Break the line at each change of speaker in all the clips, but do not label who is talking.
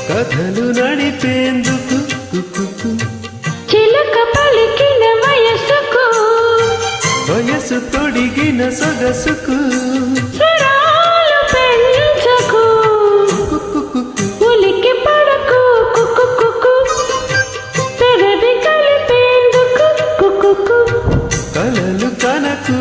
కథలు నడిపేందుకు
చిలక పలికిన వయసుకు
వయసు తొడిగిన సొగసుకు
స్వరాలు పెంచకు ఉలికి పడకు పెదవి కలిపేందుకు
కలలు కనకు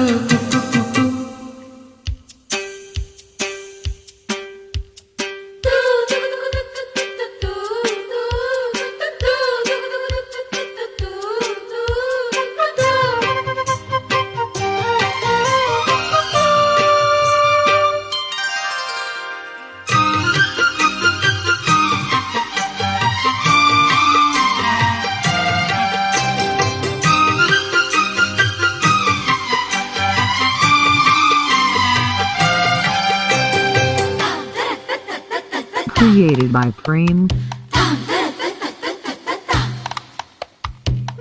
Created by Frame.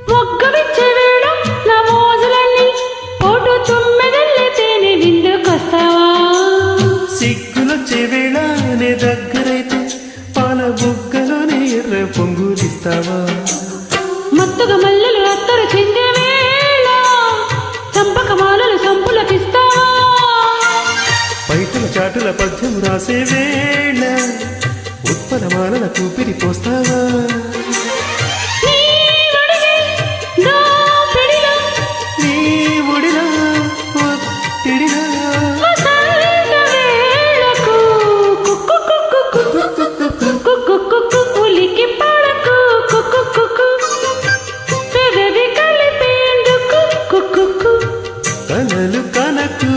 మొగ్గవిచ్చే వేళ నా మోజులన్నీ ఓటు తుమ్మెదల్లెతేనే విందుకొస్తావా
సిగ్గులొచ్చే వేళ నే దగ్గరైతే పాల బుగ్గలోనే ఎర్ర పొంగులిస్తావా
మత్తుగా మల్లెలు అత్తరు చెందే వేళ చంపక మాలలు సంపులకిస్తావా
బయటల చాటుల పద్యం రాసే వేళ ఉత్పలమాలల కూపిరి పోస్తావా నీ ఒడిలా ఒత్తిడిలా
ఉలికి పడకు పెదవి కలిపేందుకు
కలలు కనకు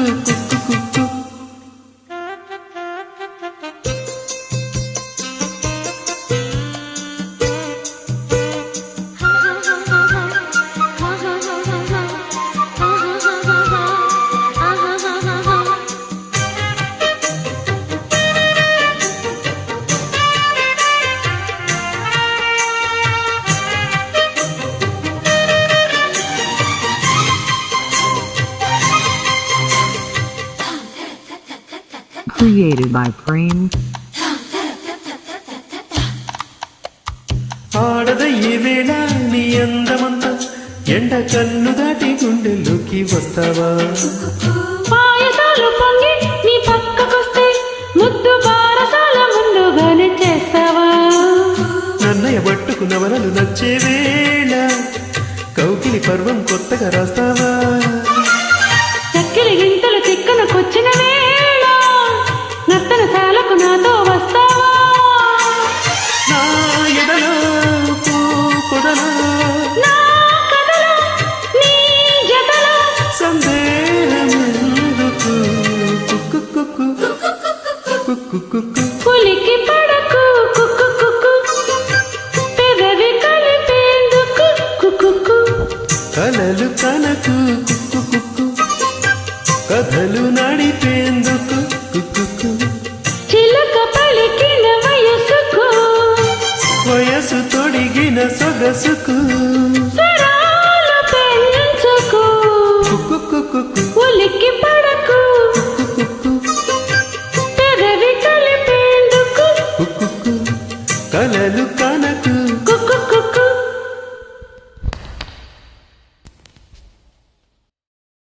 Created by Frame.
ఆడదయ్యే వేళ నీ అందమంతా ఎండ కన్ను దాటి గుండెల్లోకి వస్తావా
పాయసాలు పొంగి నీ పక్కకొస్తే ముద్దు బారసాల ముందుగానే చేస్తావా
నన్నయ్య పట్టుకు నవలలు నచ్చే వేళ కౌకిలి పర్వం కొత్తగా రాస్తావా
చక్కెలి గింతలు తిక్కనకొచ్చిన వేళ నర్తనశాలకు నాతో వస్తావా
నా ఎడలో పొదలో
నా కథలో నీ జతలో
సందేహమెందుకు
ఉలికి పడకు పెదవి కలిపేందుకు
కలలు కనకు కథలు నడిపేందుకు
చిలక పలికిన వయసుకు
వయసు తొడిగిన సొగసుకు
స్వరాలు పెంచకు ఉలికి పడకు పెదవి కలిపేందుకు
కలలు కనకు